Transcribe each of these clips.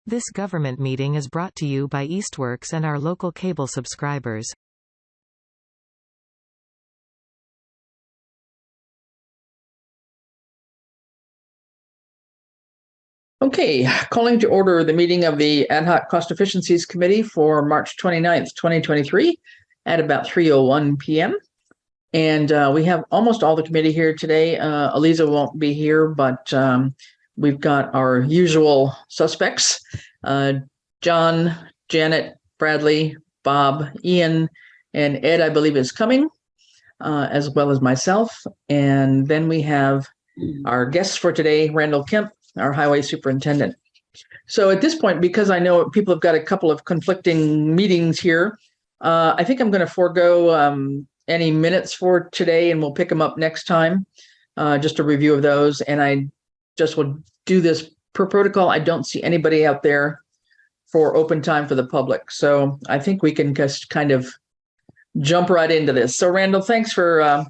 This government meeting is brought to you by Eastworks and our local cable subscribers. Okay, calling to order the meeting of the Ad Hoc Cost Efficiencies Committee for March 29th, 2023 at about 3:01 p.m. And we have almost all the committee here today. Aliza won't be here, but we've got our usual suspects, John, Janet, Bradley, Bob, Ian, and Ed, I believe, is coming, as well as myself. And then we have our guests for today, Randall Kemp, our highway superintendent. So at this point, because I know people have got a couple of conflicting meetings here, I think I'm going to forego any minutes for today, and we'll pick them up next time, just a review of those. And I just will do this per protocol. I don't see anybody out there for open time for the public. So I think we can just kind of jump right into this. So Randall, thanks for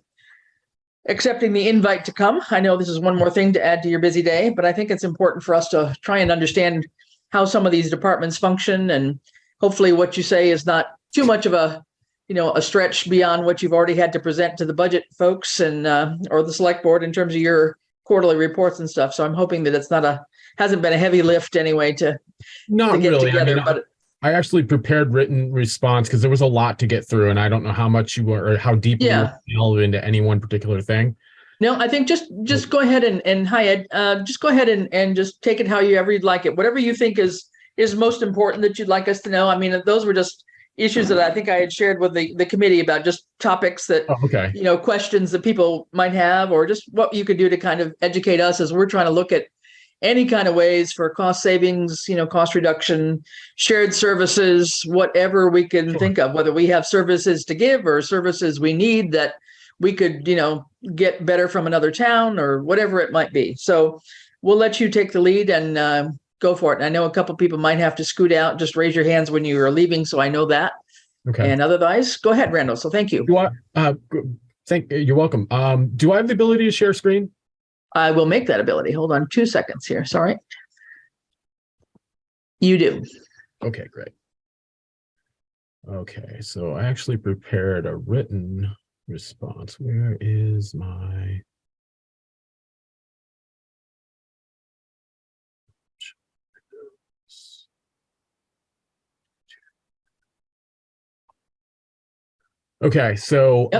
accepting the invite to come. I know this is one more thing to add to your busy day, but I think it's important for us to try and understand how some of these departments function, and hopefully what you say is not too much of a stretch beyond what you've already had to present to the budget folks and or the select board in terms of your quarterly reports and stuff. So I'm hoping that it's hasn't been a heavy lift anyway to get really together. But I actually prepared written response because there was a lot to get through, and I don't know how much you were or how deep you were delve into any one particular thing. No, I think just go ahead and hi Ed, just go ahead and just take it however you'd like it. Whatever you think is most important that you'd like us to know. I mean, those were just issues that I think I had shared with the committee about, just topics that, questions that people might have, or just what you could do to kind of educate us as we're trying to look at any kind of ways for cost savings, cost reduction, shared services, whatever we can think of, whether we have services to give or services we need that we could, get better from another town or whatever it might be. So we'll let you take the lead and go for it. And I know a couple people might have to scoot out. Just raise your hands when you are leaving, so I know that. Okay. And otherwise, go ahead, Randall. So thank you. You're welcome. Do I have the ability to share screen? I will make that ability. Hold on 2 seconds here. Sorry. You do. Okay, great. Okay, so I actually prepared a written response. Where is my... Okay, so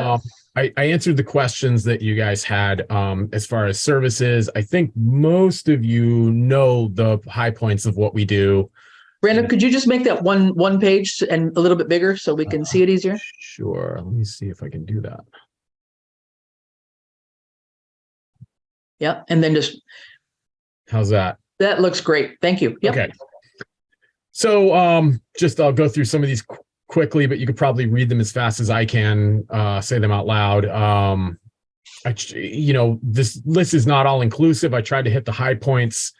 I answered the questions that you guys had as far as services. I think most of you know the high points of what we do. Brandon, could you just make that one page and a little bit bigger so we can see it easier? Sure. Let me see if I can do that. Yeah, and then just... How's that? That looks great. Thank you. Yep. Okay. So I'll go through some of these quickly, but you could probably read them as fast as I can say them out loud. This list is not all inclusive. I tried to hit the high points.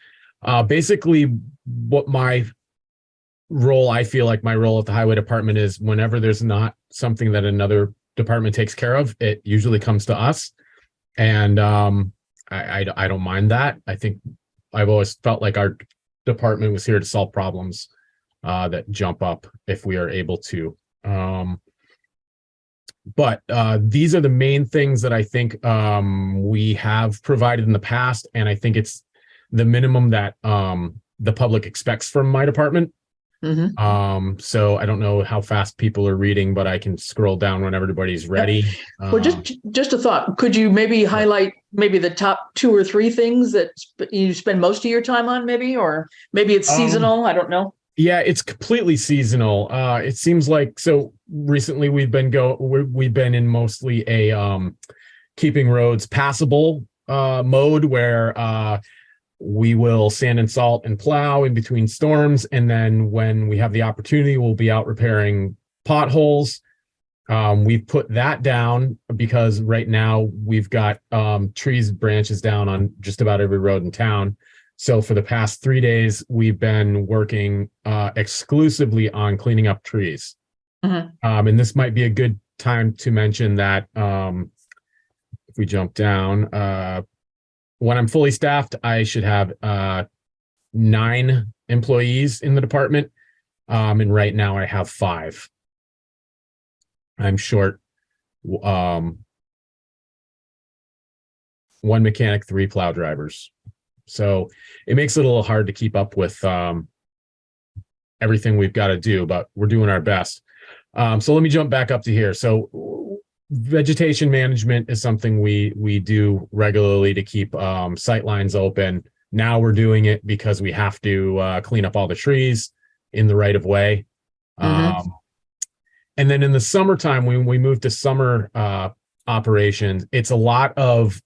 Basically, what I feel like my role at the highway department is, whenever there's not something that another department takes care of, it usually comes to us. And I don't mind that. I think I've always felt like our department was here to solve problems that jump up if we are able to. But these are the main things that I think we have provided in the past, and I think it's the minimum that the public expects from my department. Mm-hmm. So I don't know how fast people are reading, but I can scroll down when everybody's ready. Well, just a thought. Could you maybe highlight maybe the top 2 or 3 things that you spend most of your time on, maybe, or maybe it's seasonal? I don't know. Yeah, it's completely seasonal. It seems like, so recently we've been in mostly a keeping roads passable mode, where we will sand and salt and plow in between storms, and then when we have the opportunity, we'll be out repairing potholes. We've put that down because right now we've got trees, branches down on just about every road in town. So for the past 3 days, we've been working exclusively on cleaning up trees. Mm-hmm. And this might be a good time to mention that if we jump down, when I'm fully staffed, I should have 9 employees in the department. And right now I have 5. I'm short 1 mechanic, 3 plow drivers. So it makes it a little hard to keep up with everything we've got to do, but we're doing our best. So let me jump back up to here. So vegetation management is something we do regularly to keep sight lines open. Now we're doing it because we have to clean up all the trees in the right of way. Mm-hmm. And then in the summertime, when we move to summer operations, it's a lot of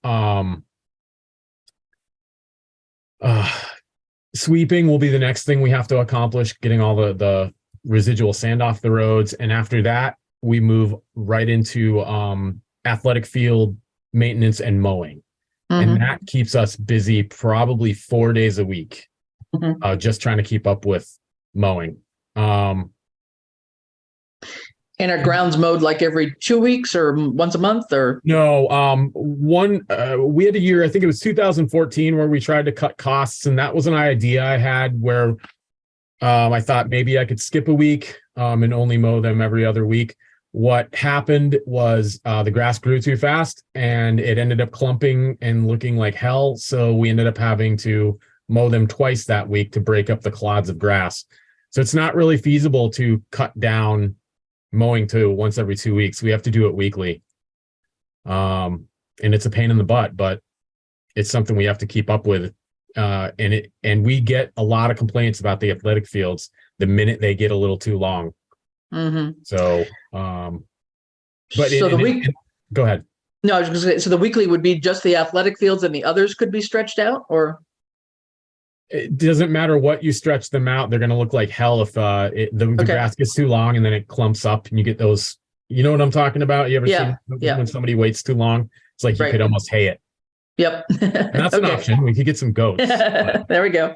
sweeping will be the next thing we have to accomplish, getting all the residual sand off the roads. And after that, we move right into athletic field maintenance and mowing. Mm-hmm. And that keeps us busy probably 4 days a week, just trying to keep up with mowing. And are grounds mowed like every 2 weeks or once a month or? No, we had a year, I think it was 2014, where we tried to cut costs. And that was an idea I had where I thought maybe I could skip a week and only mow them every other week. What happened was the grass grew too fast and it ended up clumping and looking like hell. So we ended up having to mow them twice that week to break up the clods of grass. So it's not really feasible to cut down mowing to once every 2 weeks. We have to do it weekly. And it's a pain in the butt, but it's something we have to keep up with. And we get a lot of complaints about the athletic fields the minute they get a little too long. Mm-hmm. So, but so go ahead. No, I was going to say, so the weekly would be just the athletic fields and the others could be stretched out, or? It doesn't matter what you stretch them out. They're going to look like hell if the grass gets too long and then it clumps up and you get those, you know what I'm talking about? You ever seen when somebody waits too long? It's like you could almost hay it. Yep. And that's an option. We could get some goats. There we go.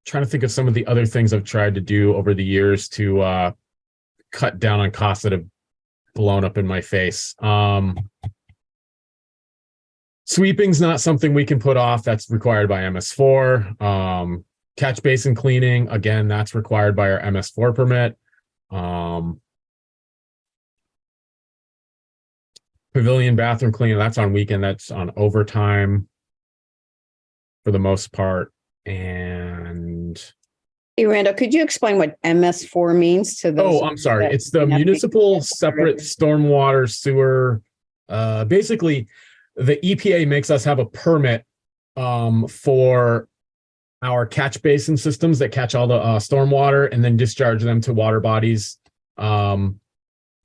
Trying to think of some of the other things I've tried to do over the years to cut down on costs that have blown up in my face. Sweeping's not something we can put off. That's required by MS4. Catch basin cleaning, again, that's required by our MS4 permit. Pavilion bathroom cleaning, that's on weekend, that's on overtime for the most part. And hey, Randall, could you explain what MS4 means to those? Oh, I'm sorry. It's the municipal separate stormwater sewer. Basically, the EPA makes us have a permit for our catch basin systems that catch all the stormwater and then discharge them to water bodies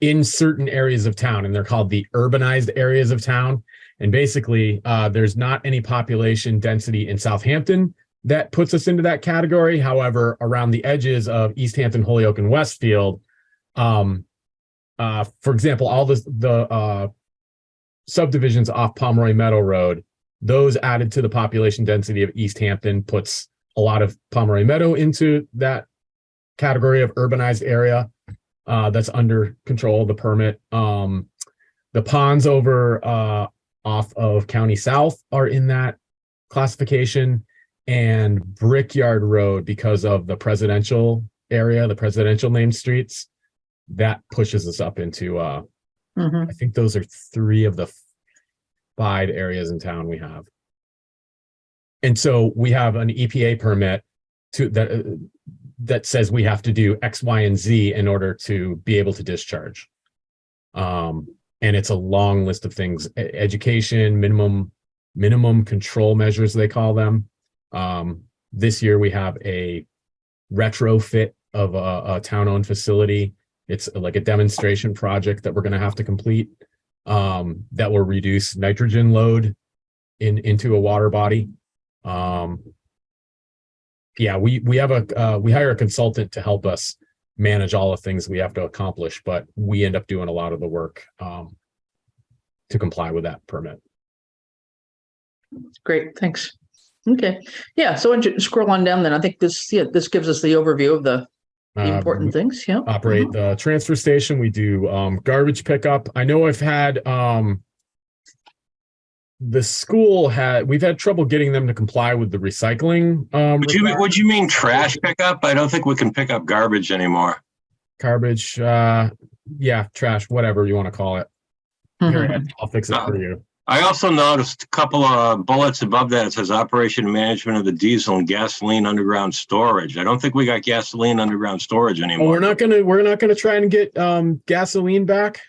in certain areas of town. And they're called the urbanized areas of town. And basically, there's not any population density in Southampton that puts us into that category. However, around the edges of East Hampton, Holyoke, and Westfield, for example, all the subdivisions off Pomeroy Meadow Road, those added to the population density of East Hampton puts a lot of Pomeroy Meadow into that category of urbanized area that's under control of the permit. The ponds over off of County South are in that classification, and Brickyard Road, because of the presidential area, the presidential named streets, that pushes us up into I think those are 3 of the 5 areas in town we have. And so we have an EPA permit that says we have to do X, Y, and Z in order to be able to discharge. And it's a long list of things: education, minimum control measures, they call them. This year we have a retrofit of a town-owned facility. It's like a demonstration project that we're going to have to complete that will reduce nitrogen load into a water body. We hire a consultant to help us manage all the things we have to accomplish, but we end up doing a lot of the work to comply with that permit. Great, thanks. Okay, yeah. So why don't you scroll on down then? I think this gives us the overview of the important things. Yeah. Operate the transfer station. We do garbage pickup. I know I've had the school we've had trouble getting them to comply with the recycling. Would you mean trash pickup? I don't think we can pick up garbage anymore. Garbage, yeah, trash, whatever you want to call it. Here, I'll fix it for you. I also noticed a couple of bullets above that. It says operation and management of the diesel and gasoline underground storage. I don't think we got gasoline underground storage anymore. Oh, we're not gonna try and get gasoline back.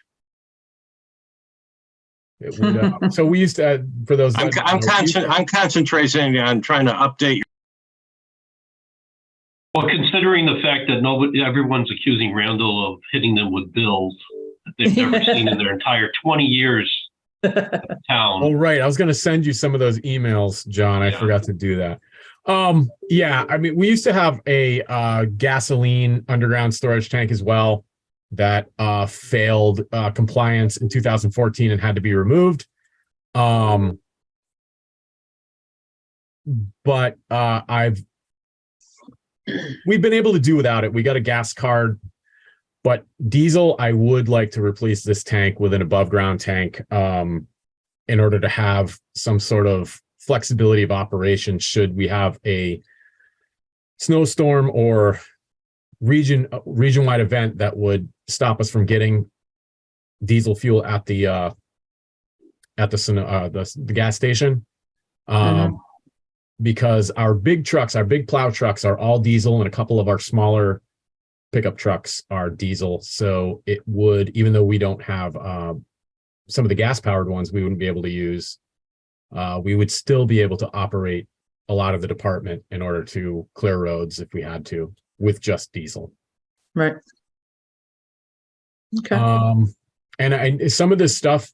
It would, so we used to, for those. I'm concentrating on trying to update. Well, considering the fact that everyone's accusing Randall of hitting them with bills that they've never seen in their entire 20 years town. Oh, right. I was going to send you some of those emails, John. I forgot to do that. Yeah, I mean, we used to have a gasoline underground storage tank as well that failed compliance in 2014 and had to be removed. But we've been able to do without it. We got a gas card. But diesel, I would like to replace this tank with an above ground tank in order to have some sort of flexibility of operation should we have a snowstorm or region-wide event that would stop us from getting diesel fuel at the gas station. Because our big trucks, our big plow trucks are all diesel, and a couple of our smaller pickup trucks are diesel. So it would, even though we don't have some of the gas powered ones we wouldn't be able to use, we would still be able to operate a lot of the department in order to clear roads if we had to with just diesel. Right. Okay. And some of this stuff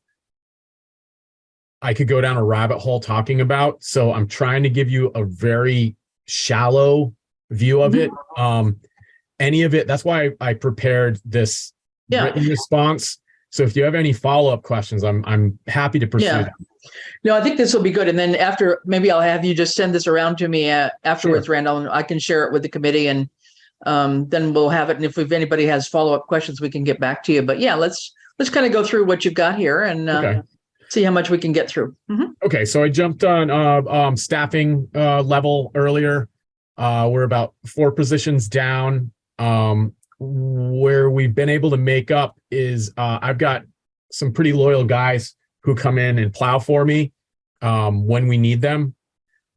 I could go down a rabbit hole talking about. So I'm trying to give you a very shallow view of it. Any of it, that's why I prepared this written response. So if you have any follow-up questions, I'm happy to pursue them. No, I think this will be good. And then after, maybe I'll have you just send this around to me afterwards, Sure. Randall, and I can share it with the committee, and then we'll have it. And if anybody has follow-up questions, we can get back to you. But yeah, let's kind of go through what you've got here and see how much we can get through. Okay, so I jumped on staffing level earlier. We're about 4 positions down. Where we've been able to make up is I've got some pretty loyal guys who come in and plow for me when we need them.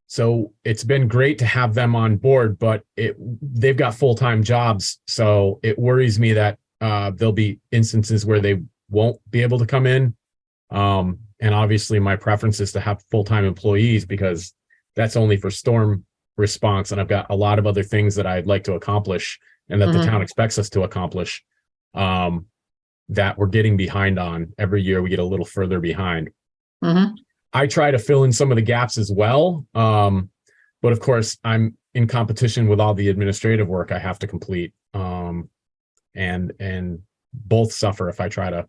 So it's been great to have them on board, but they've got full-time jobs. So it worries me that there'll be instances where they won't be able to come in. And obviously my preference is to have full-time employees because that's only for storm response. And I've got a lot of other things that I'd like to accomplish and that the town expects us to accomplish, that we're getting behind on. Every year we get a little further behind. I try to fill in some of the gaps as well. But of course I'm in competition with all the administrative work I have to complete. And both suffer if I try to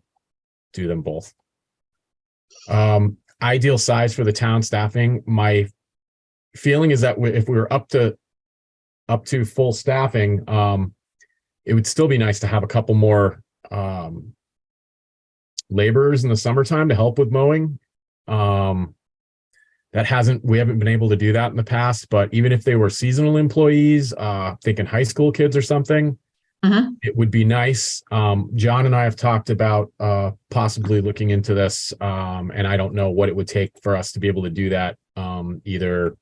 do them both. Ideal size for the town staffing. My feeling is that if we were up to full staffing, it would still be nice to have a couple more laborers in the summertime to help with mowing. We haven't been able to do that in the past, but even if they were seasonal employees, thinking high school kids or something, it would be nice. John and I have talked about possibly looking into this, and I don't know what it would take for us to be able to do that, either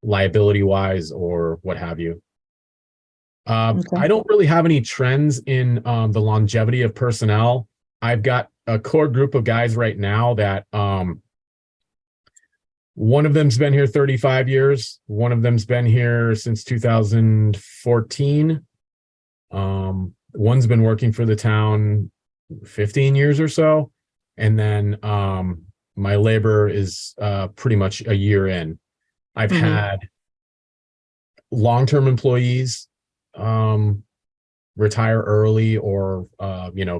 liability wise or what have you. I don't really have any trends in the longevity of personnel. I've got a core group of guys right now that one of them's been here 35 years. One of them's been here since 2014. One's been working for the town 15 years or so. And then my labor is pretty much a year in. I've had long-term employees retire early or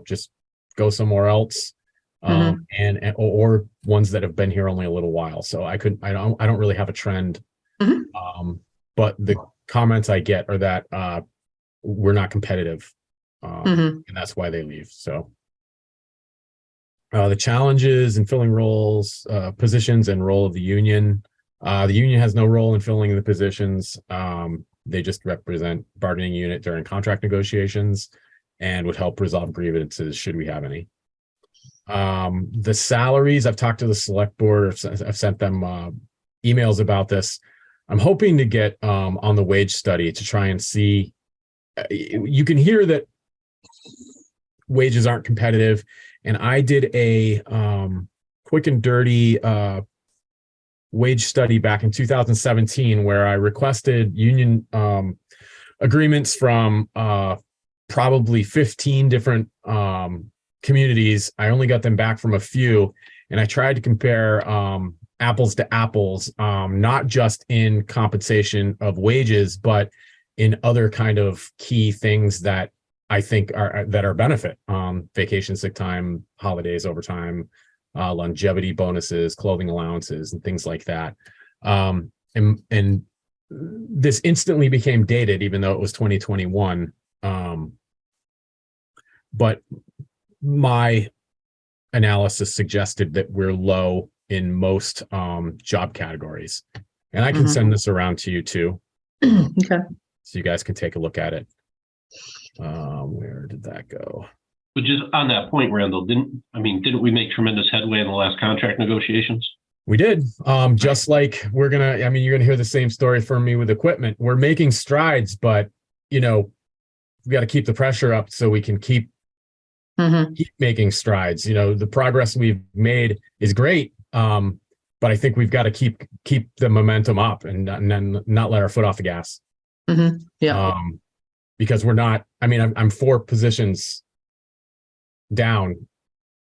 just go somewhere else, or ones that have been here only a little while. So I don't really have a trend. But the comments I get are that we're not competitive, and that's why they leave. So The challenges in filling roles, positions, and role of the union. The union has no role in filling the positions. They just represent bargaining unit during contract negotiations and would help resolve grievances should we have any. The salaries, I've talked to the select board. I've sent them emails about this. I'm hoping to get on the wage study to try and see. You can hear that wages aren't competitive, and I did a quick and dirty wage study back in 2017 where I requested union agreements from probably 15 different communities. I only got them back from a few, and I tried to compare apples to apples, not just in compensation of wages, but in other kind of key things that I think are benefit, vacation, sick time, holidays, overtime, longevity bonuses, clothing allowances, and things like that. And this instantly became dated, even though it was 2021. But my analysis suggested that we're low in most job categories. And I can send this around to you too. Okay. So you guys can take a look at it. Where did that go? But just on that point, Randall, didn't we make tremendous headway in the last contract negotiations? We did. Just like you're gonna hear the same story from me with equipment. We're making strides, but we got to keep the pressure up so we can keep making strides. The progress we've made is great. But I think we've got to keep the momentum up and not let our foot off the gas. Yeah. Because we're not, I'm 4 positions down.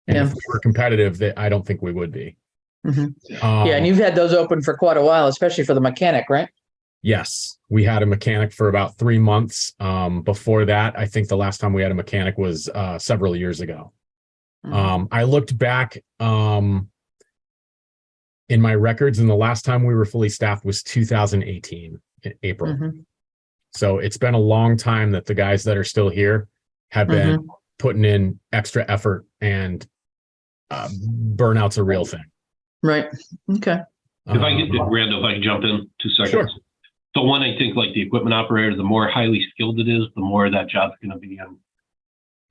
And if we were competitive, I don't think we would be. Yeah, and you've had those open for quite a while, especially for the mechanic, right? Yes, we had a mechanic for about 3 months. Before that, I think the last time we had a mechanic was several years ago. I looked back in my records, and the last time we were fully staffed was 2018 in April. So it's been a long time that the guys that are still here have been putting in extra effort, and burnout's a real thing. Right. Okay. Randall, if I can jump in 2 seconds. Sure. So one, I think like the equipment operator, the more highly skilled it is, the more that job's going to be in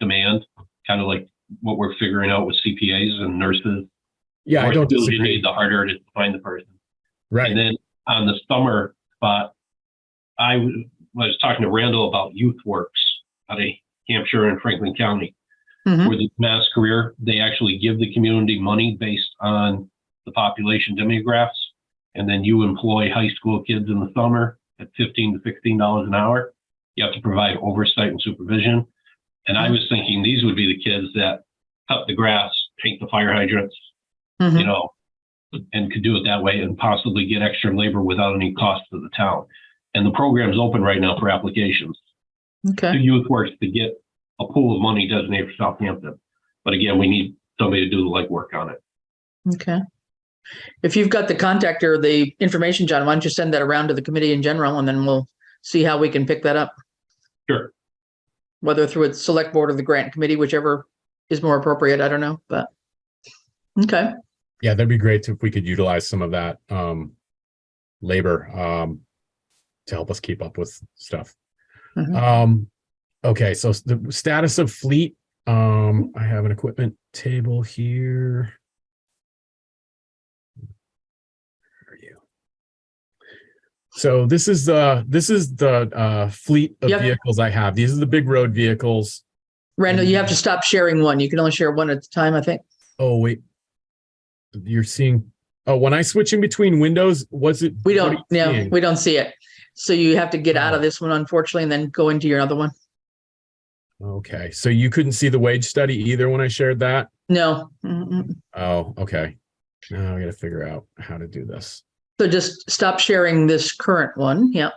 demand, kind of like what we're figuring out with CPAs and nurses. Yeah, I don't You disagree. need, the harder to find the person. Right. And then on the summer spot, I was talking to Randall about Youth Works out of Hampshire and Franklin County, where the mass career, they actually give the community money based on the population demographics. And then you employ high school kids in the summer at $15 to $16 an hour. You have to provide oversight and supervision. And I was thinking these would be the kids that cut the grass, paint the fire hydrants, and could do it that way and possibly get extra labor without any cost to the town. And the program's open right now for applications. Okay. To Youth Works to get a pool of money designated for Southampton. But again, we need somebody to do the legwork on it. Okay. If you've got the contact or the information, John, why don't you send that around to the committee in general, and then we'll see how we can pick that up. Sure. Whether through a select board or the grant committee, whichever is more appropriate. I don't know, but okay. Yeah, that'd be great if we could utilize some of that labor to help us keep up with stuff. Okay, so the status of fleet. I have an equipment table here. Where are you? So this is the fleet of vehicles I have. These are the big road vehicles. Randall, you have to stop sharing one. You can only share one at a time, I think. Oh, wait. You're seeing, when I switch in between windows, we don't see it. So you have to get out of this one, unfortunately, and then go into your other one. Okay. So you couldn't see the wage study either when I shared that? No. Oh, okay. Now I got to figure out how to do this. So just stop sharing this current one. Yeah.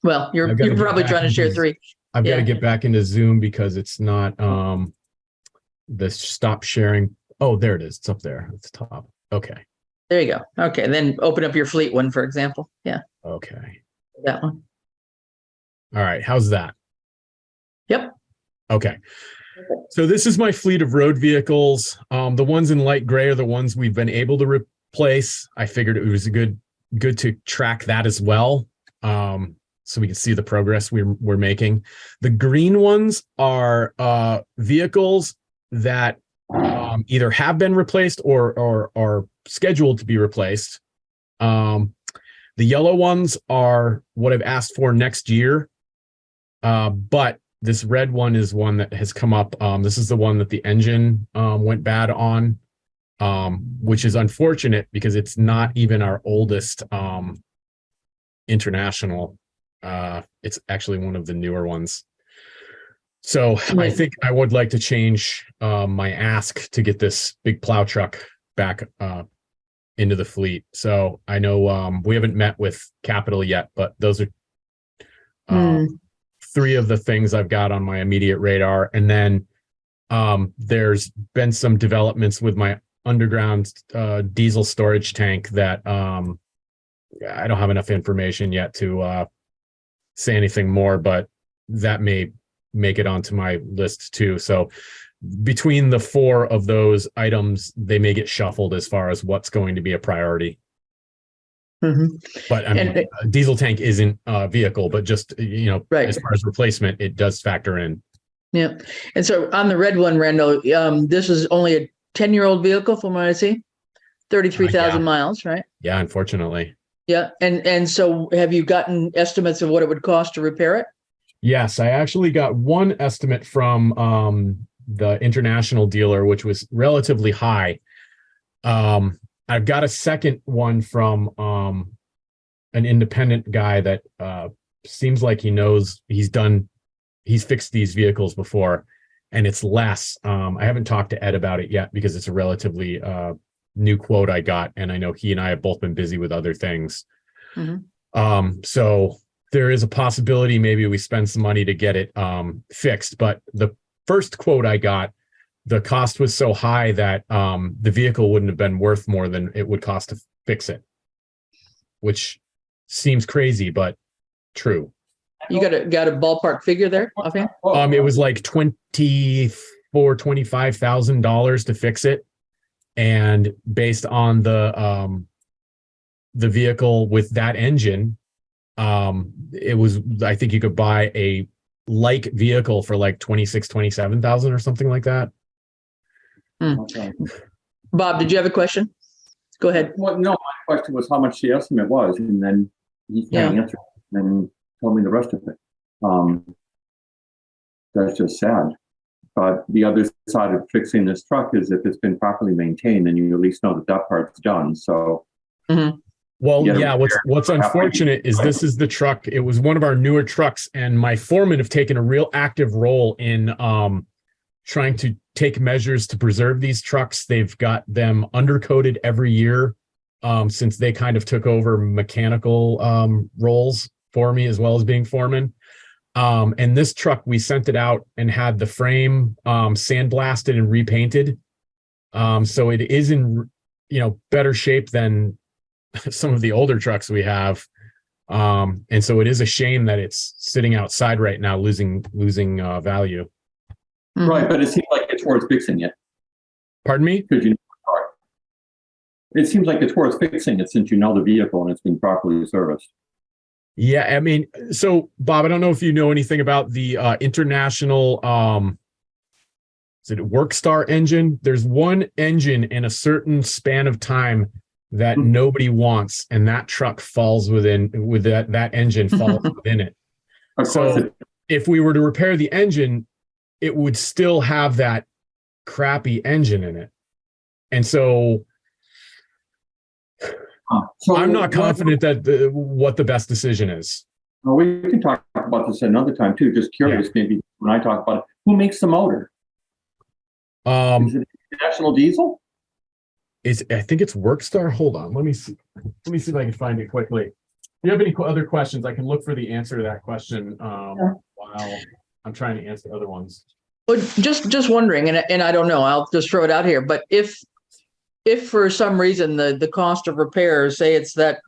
Well, you're probably trying to share 3. I've got to get back into Zoom because it's not the stop sharing. Oh, there it is. It's up there at the top. Okay. There you go. Okay. Then open up your fleet one, for example. Yeah. Okay. That one. All right. How's that? Yep. Okay. So this is my fleet of road vehicles. The ones in light gray are the ones we've been able to replace. I figured it was good to track that as well, so we can see the progress we're making. The green ones are vehicles that either have been replaced or are scheduled to be replaced. The yellow ones are what I've asked for next year, but this red one is one that has come up. This is the one that the engine went bad on, which is unfortunate because it's not even our oldest international. It's actually one of the newer ones. So I think I would like to change my ask to get this big plow truck back into the fleet. So I know we haven't met with Capital yet, but those are three of the things I've got on my immediate radar. And then there's been some developments with my underground diesel storage tank that I don't have enough information yet to say anything more, but that may make it onto my list too. So between the four of those items, they may get shuffled as far as what's going to be a priority. But I mean, a diesel tank isn't a vehicle, but just, as far as replacement, it does factor in. Yeah. And so on the red one, Randall, this is only a 10-year-old vehicle from what I see, 33,000 miles, right? Yeah, unfortunately. Yeah. And so have you gotten estimates of what it would cost to repair it? Yes, I actually got one estimate from the international dealer, which was relatively high. I've got a second one from an independent guy that seems like he knows he's fixed these vehicles before, and it's less. I haven't talked to Ed about it yet because it's a relatively new quote I got, and I know he and I have both been busy with other things. So there is a possibility maybe we spend some money to get it fixed. But the first quote I got, the cost was so high that the vehicle wouldn't have been worth more than it would cost to fix it, which seems crazy, but true. You got a ballpark figure there, offhand? It was like $25,000 to fix it, and based on the vehicle with that engine, it was, I think you could buy a like vehicle for like 27,000 or something like that. Okay. Bob, did you have a question? Go ahead. Well, no, my question was how much the estimate was, and then he can't answer and then told me the rest of it. That's just sad. But the other side of fixing this truck is if it's been properly maintained, then you at least know that part's done. So Well, yeah, what's unfortunate is this is the truck. It was one of our newer trucks, and my foremen have taken a real active role in trying to take measures to preserve these trucks. They've got them undercoated every year since they kind of took over mechanical roles for me as well as being foreman. And this truck, we sent it out and had the frame sandblasted and repainted. So it is in better shape than some of the older trucks we have. And so it is a shame that it's sitting outside right now, losing value. Right, but it seems like it's worth fixing it. Pardon me? It seems like it's worth fixing it since you know the vehicle and it's been properly serviced. Yeah, I mean, so Bob, I don't know if you know anything about the international is it Workstar engine? There's one engine in a certain span of time that nobody wants, and that truck falls with that engine falls within it. So if we were to repair the engine, it would still have that crappy engine in it. And so I'm not confident that what the best decision is. Well, we can talk about this another time too. Just curious, maybe when I talk about it, who makes the motor? Is it National Diesel? I think it's Workstar. Hold on, let me see if I can find it quickly. If you have any other questions, I can look for the answer to that question while I'm trying to answer other ones. Well, just wondering, and I don't know, I'll just throw it out here, but if for some reason the cost of repairs, say it's that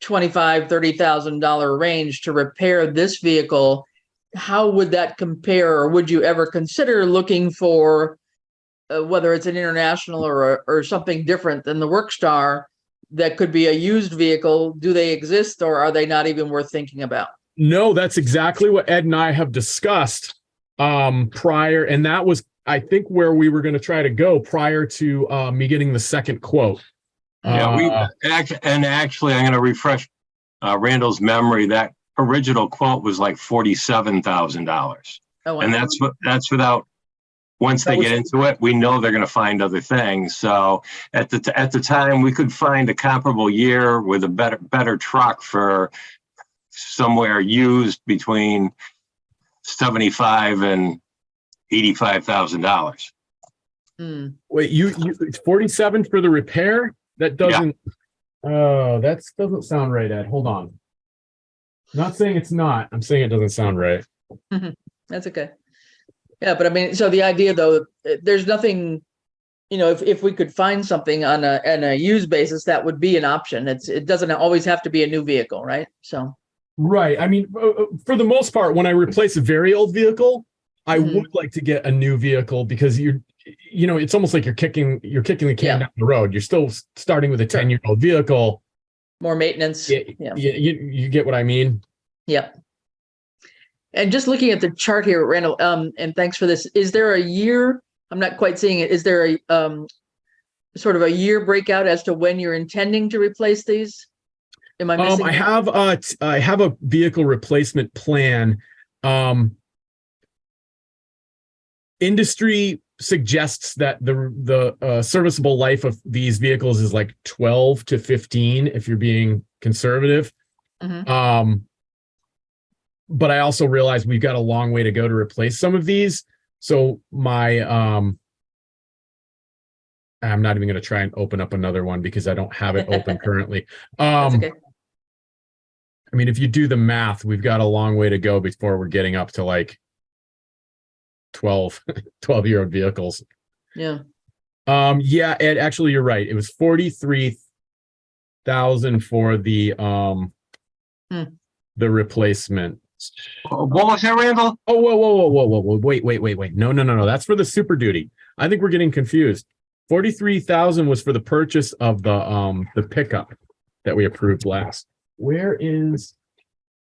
$25,000-$30,000 range to repair this vehicle, how would that compare, or would you ever consider looking for whether it's an international or something different than the Workstar that could be a used vehicle? Do they exist, or are they not even worth thinking about? No, that's exactly what Ed and I have discussed prior, and that was, I think, where we were going to try to go prior to me getting the second quote. Yeah, actually, I'm going to refresh Randall's memory. That original quote was like $47,000, and that's without. Once they get into it, we know they're going to find other things. So at the time, we could find a comparable year with a better truck for somewhere used between $75,000 and $85,000. Wait, you it's 47 for the repair? That doesn't. Oh, that doesn't sound right, Ed. Hold on. Not saying it's not. I'm saying it doesn't sound right. That's okay. Yeah, but I mean, so the idea though, there's nothing, if we could find something on a used basis, that would be an option. It doesn't always have to be a new vehicle, right? So. Right. I mean, for the most part, when I replace a very old vehicle, I would like to get a new vehicle, because it's almost like you're kicking the can down the road. You're still starting with a 10-year-old vehicle. More maintenance. Yeah. You get what I mean? Yeah. And just looking at the chart here, Randall, and thanks for this. Is there a year? I'm not quite seeing it. Is there a sort of a year breakout as to when you're intending to replace these? Am I missing? I have a vehicle replacement plan. Industry suggests that the serviceable life of these vehicles is like 12 to 15 if you're being conservative. But I also realize we've got a long way to go to replace some of these. So I'm not even going to try and open up another one because I don't have it open currently. That's okay. I mean, if you do the math, we've got a long way to go before we're getting up to like 12-year-old vehicles. Yeah. Yeah, Ed, actually, you're right. It was 43,000 for the replacement. What was that, Randall? Oh, whoa. Wait. No. That's for the Super Duty. I think we're getting confused. 43,000 was for the purchase of the pickup that we approved last. Where is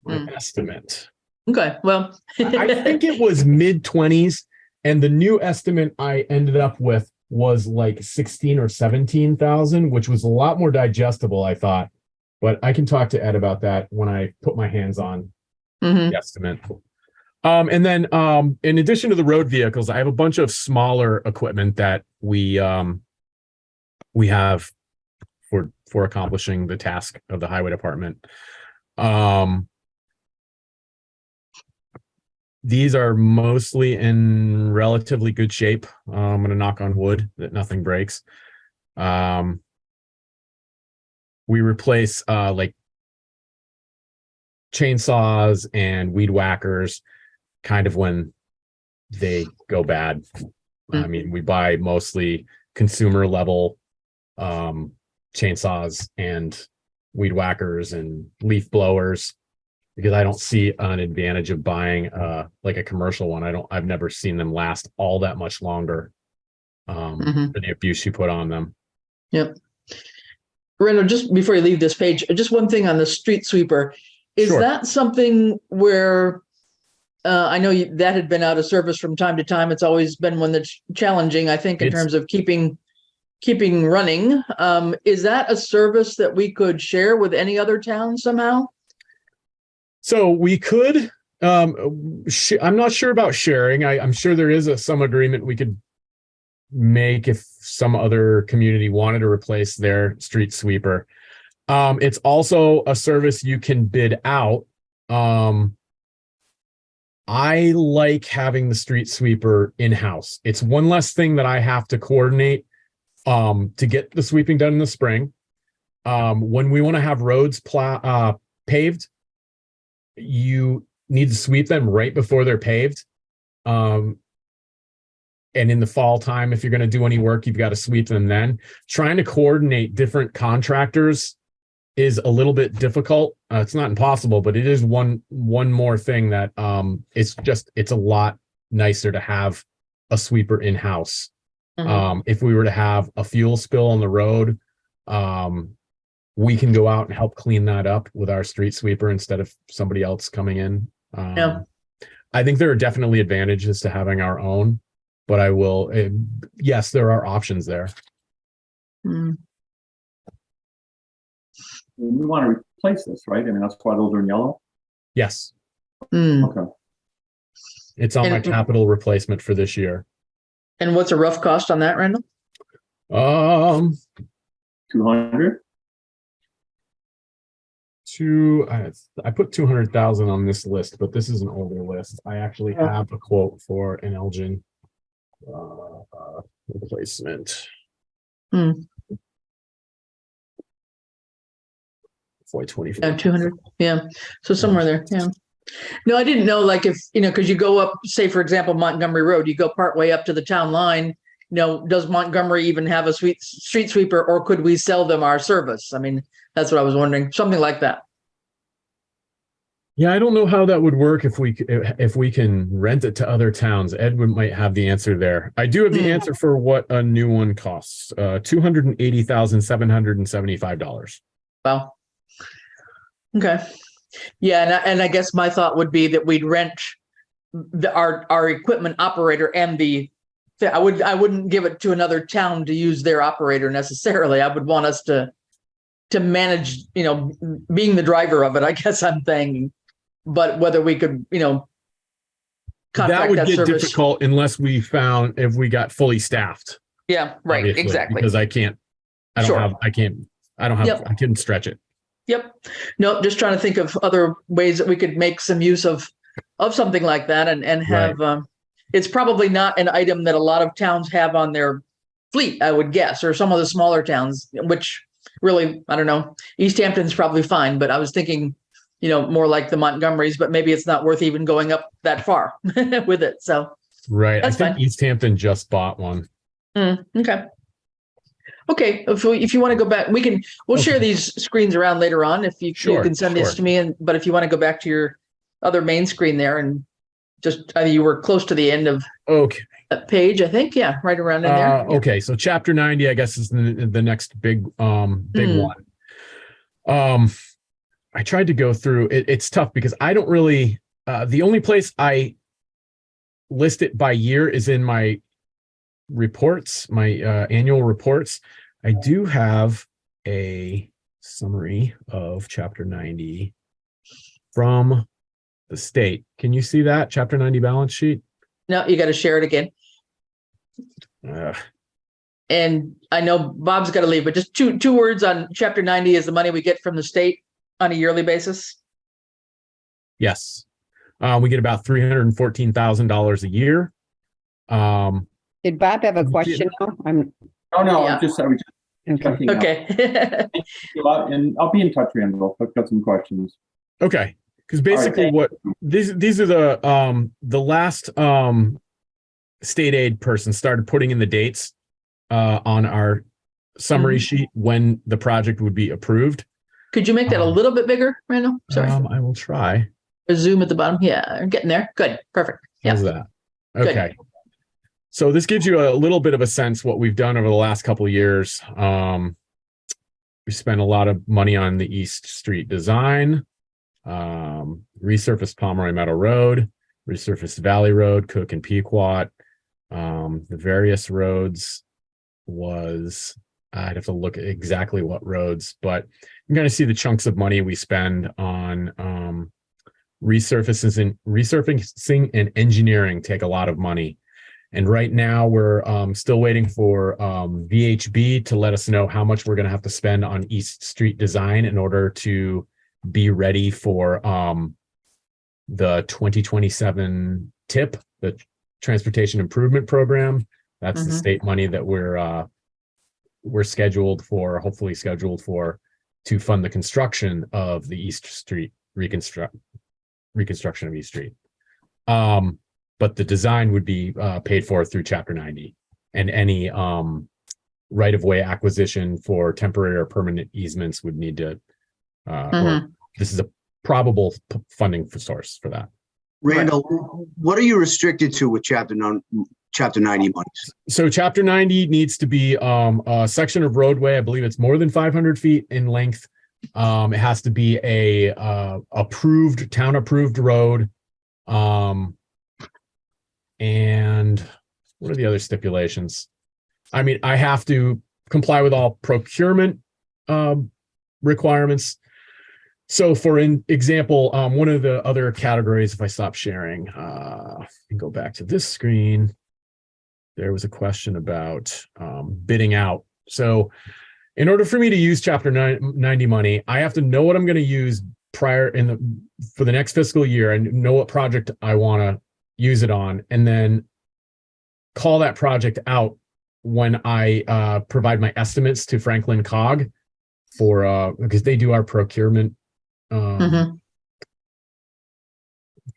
my estimate? Okay, well. I think it was mid-20s, and the new estimate I ended up with was like 16 or 17,000, which was a lot more digestible, I thought. But I can talk to Ed about that when I put my hands on the estimate. And then in addition to the road vehicles, I have a bunch of smaller equipment that we have for accomplishing the task of the highway department. These are mostly in relatively good shape. I'm going to knock on wood that nothing breaks. We replace like chainsaws and weed whackers kind of when they go bad. I mean, we buy mostly consumer level chainsaws and weed whackers and leaf blowers, because I don't see an advantage of buying like a commercial one. I've never seen them last all that much longer for the abuse you put on them. Yep. Randall, just before you leave this page, just one thing on the street sweeper. Is that something where I know that had been out of service from time to time. It's always been one that's challenging, I think, in terms of keeping running. Is that a service that we could share with any other town somehow? So we could. I'm not sure about sharing. I'm sure there is some agreement we could make if some other community wanted to replace their street sweeper. It's also a service you can bid out. I like having the street sweeper in-house. It's one less thing that I have to coordinate to get the sweeping done in the spring. When we want to have roads paved, you need to sweep them right before they're paved. And in the fall time, if you're going to do any work, you've got to sweep them then. Trying to coordinate different contractors is a little bit difficult. It's not impossible, but it is one more thing that it's a lot nicer to have a sweeper in-house. If we were to have a fuel spill on the road, we can go out and help clean that up with our street sweeper instead of somebody else coming in. I think there are definitely advantages to having our own, but yes, there are options there. We want to replace this, right? I mean, that's why those are in yellow. Yes. Okay. It's on my capital replacement for this year. And what's a rough cost on that, Randall? 200. I put 200,000 on this list, but this is an older list. I actually have a quote for an Elgin replacement. For 24. 200. Yeah. So somewhere there. Yeah. No, I didn't know, like, if, because you go up, say, for example, Montgomery Road, you go part way up to the town line, does Montgomery even have a street sweeper, or could we sell them our service? I mean, that's what I was wondering. Something like that. Yeah, I don't know how that would work if we can rent it to other towns. Edwin might have the answer there. I do have the answer for what a new one costs. $280,775. Wow. Okay. Yeah, and I guess my thought would be that we'd rent our equipment operator and I wouldn't give it to another town to use their operator necessarily. I would want us to manage, being the driver of it, I guess I'm thinking. But whether we could, contract that would get service. difficult unless if we got fully staffed. Yeah, right. Exactly. Because I couldn't stretch it. Yep. No, just trying to think of other ways that we could make some use of something like that and have, it's probably not an item that a lot of towns have on their fleet, I would guess, or some of the smaller towns, which really, I don't know, East Hampton's probably fine, but I was thinking, more like the Montgomerys, but maybe it's not worth even going up that far with it. So, right. That's I think fine. East Hampton just bought one. Okay. Okay. If you want to go back, we'll share these screens around later on if you can send this to me. But if you want to go back to your other main screen there and just, you were close to the end of that page, I think. Yeah. Right around in there. Okay. So chapter 90, I guess, is the next big one. I tried to go through it. It's tough because I don't really, the only place I list it by year is in my reports, my annual reports. I do have a summary of chapter 90 from the state. Can you see that chapter 90 balance sheet? No, you got to share it again. And I know Bob's got to leave, but just two words on chapter 90 is the money we get from the state on a yearly basis. Yes. We get about $314,000 a year. Did Bob have a question? No, Yeah. I was just checking out. Okay. And I'll be in touch, Randall. I've got some questions. Okay. Because basically these are the last state aid person started putting in the dates on our summary sheet when the project would be approved. Could you make that a little bit bigger, Randall? Sorry. I will try. Zoom at the bottom. Yeah, I'm getting there. Good. Perfect. Yeah. How's that? Okay. Good. So this gives you a little bit of a sense what we've done over the last couple of years. We spent a lot of money on the East Street design, resurfaced Pomeroy Meadow Road, resurfaced Valley Road, Cook and Pequot. The various roads I'd have to look at exactly what roads, but you're going to see the chunks of money we spend on resurfacing and engineering take a lot of money. And right now we're still waiting for VHB to let us know how much we're going to have to spend on East Street design in order to be ready for the 2027 TIP, the Transportation Improvement Program. That's the state money that we're hopefully scheduled for to fund the construction of the East Street reconstruction of East Street. But the design would be paid for through Chapter 90, and any right-of-way acquisition for temporary or permanent easements would need to or this is a probable funding source for that. Randall, what are you restricted to with Chapter 90 monies? So Chapter 90 needs to be a section of roadway. I believe it's more than 500 feet in length. It has to be a town approved road. And what are the other stipulations? I mean, I have to comply with all procurement requirements. So for example, one of the other categories, if I stop sharing, and go back to this screen, there was a question about bidding out. So in order for me to use Chapter 90 money, I have to know what I'm going to use for the next fiscal year and know what project I want to use it on, and then call that project out when I provide my estimates to Franklin Cog because they do our procurement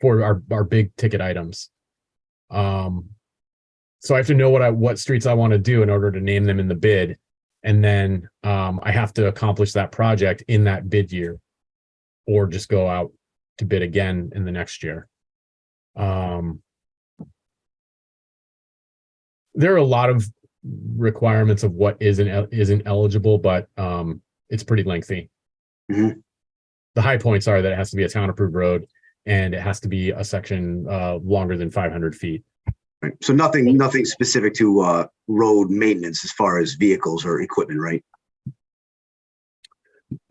for our big ticket items. So I have to know what streets I want to do in order to name them in the bid. And then I have to accomplish that project in that bid year, or just go out to bid again in the next year. There are a lot of requirements of what isn't eligible, but it's pretty lengthy. The high points are that it has to be a town approved road, and it has to be a section longer than 500 feet. Right. So nothing specific to road maintenance as far as vehicles or equipment, right?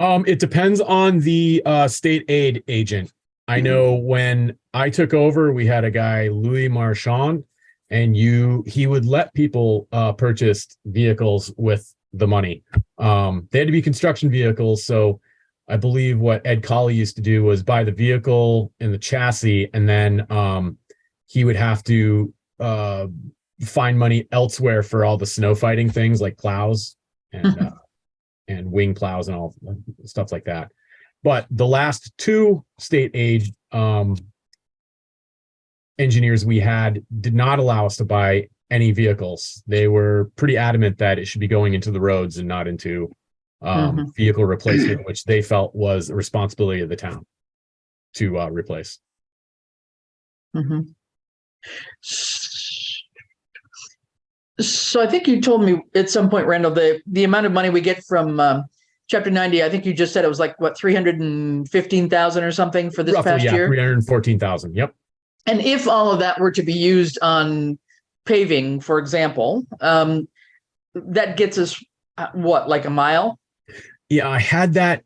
It depends on the state aid agent. I know when I took over, we had a guy, Louis Marchand, and he would let people purchase vehicles with the money. They had to be construction vehicles. So I believe what Ed Colley used to do was buy the vehicle and the chassis, and then he would have to find money elsewhere for all the snow fighting things like plows and wing plows and all stuff like that. But the last two state aid engineers we had did not allow us to buy any vehicles. They were pretty adamant that it should be going into the roads and not into vehicle replacement, which they felt was a responsibility of the town to replace. So I think you told me at some point, Randall, the amount of money we get from Chapter 90, I think you just said it was like, what, 315,000 or something for this Roughly, past year? 314,000. Yep. And if all of that were to be used on paving, for example, that gets us what, like a mile? Yeah, I had that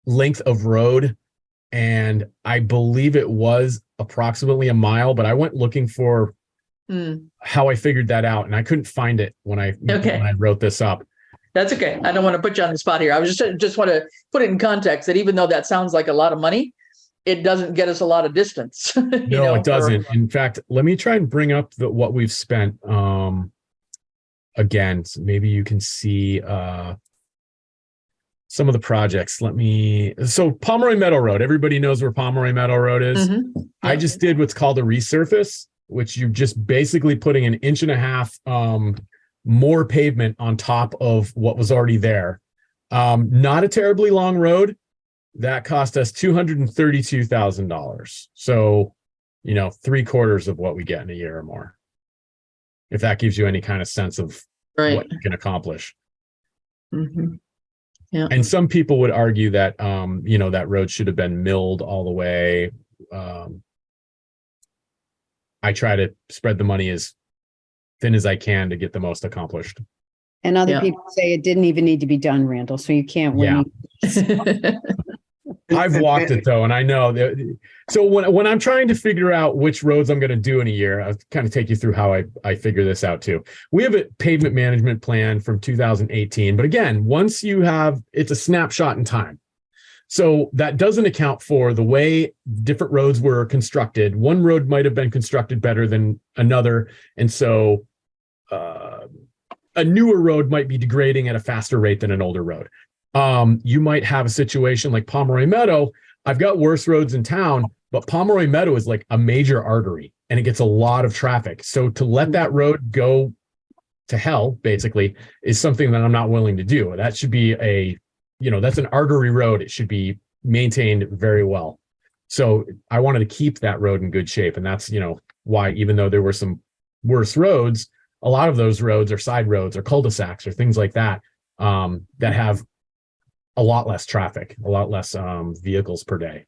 length of road, and I believe it was approximately a mile, but I went looking for how I figured that out, and I couldn't find it when I wrote this up. That's okay. I don't want to put you on the spot here. I was just want to put it in context that even though that sounds like a lot of money, it doesn't get us a lot of distance. No, it doesn't. In fact, let me try and bring up what we've spent again. So maybe you can see some of the projects. So Pomeroy Meadow Road, everybody knows where Pomeroy Meadow Road is. I just did what's called a resurface, which you're just basically putting 1.5 inches more pavement on top of what was already there. Not a terribly long road. That cost us $232,000. So, 3/4 of what we get in a year or more. If that gives you any kind of sense of what you can accomplish. Yeah. And some people would argue that, that road should have been milled all the way. I try to spread the money as thin as I can to get the most accomplished. And other people say it didn't even need to be done, Randall, so you can't win. Yeah. I've walked it though, and I know that. So when I'm trying to figure out which roads I'm going to do in a year, I'll kind of take you through how I figure this out too. We have a pavement management plan from 2018, but again, it's a snapshot in time. So that doesn't account for the way different roads were constructed. One road might have been constructed better than another, and so a newer road might be degrading at a faster rate than an older road. You might have a situation like Pomeroy Meadow. I've got worse roads in town, but Pomeroy Meadow is like a major artery and it gets a lot of traffic. So to let that road go to hell, basically, is something that I'm not willing to do. That should be a that's an artery road. It should be maintained very well. So I wanted to keep that road in good shape. And that's, why, even though there were some worse roads, a lot of those roads are side roads or cul-de-sacs or things like that, that have a lot less traffic, a lot less vehicles per day.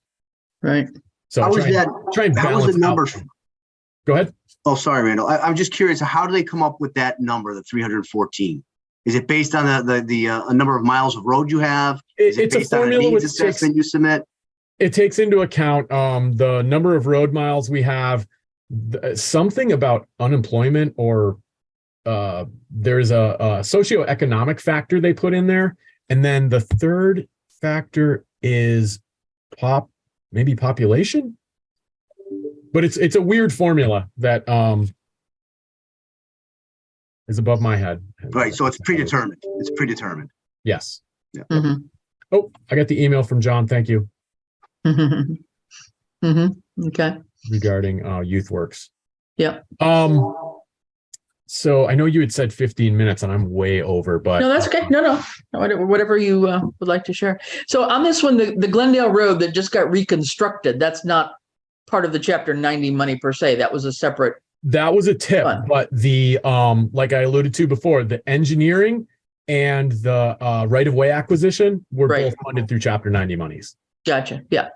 Right. So How was that? try and How was balance the number? out. Go ahead. Oh, sorry, Randall. I'm just curious. How do they come up with that number, the 314? Is it based on the number of miles of road you have? Is it It's a based on formula needs which assessment you submit? It takes into account the number of road miles we have, something about unemployment, or there's a socioeconomic factor they put in there. And then the third factor is maybe population. But it's a weird formula that is above my head. Right. So it's predetermined. It's predetermined. Yes. Yeah. Mm-hmm. Oh, I got the email from John. Thank you. Mm-hmm. Okay. Regarding YouthWorks. Yeah. So I know you had said 15 minutes and I'm way over, but No, that's okay. No. Whatever you would like to share. So on this one, the Glendale Road that just got reconstructed, that's not part of the Chapter 90 money per se. That was a separate. That was a tip, fund. but the like I alluded to before, the engineering and the right-of-way acquisition were both funded through Chapter 90 monies. Gotcha. Yeah.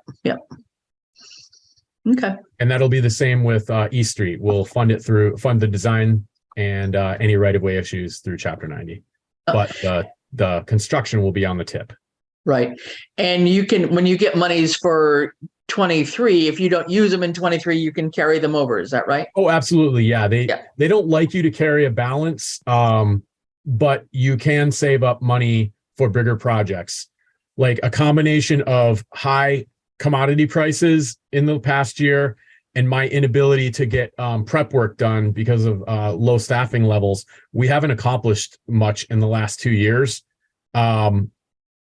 Okay. And that'll be the same with East Street. We'll fund the design and any right-of-way issues through Chapter 90. But the construction will be on the tip. Right. And you can, when you get monies for 23, if you don't use them in 23, you can carry them over. Is that right? Oh, absolutely. Yeah. They don't like you to carry a balance, but you can save up money for bigger projects, like a combination of high commodity prices in the past year and my inability to get prep work done because of low staffing levels. We haven't accomplished much in the last 2 years,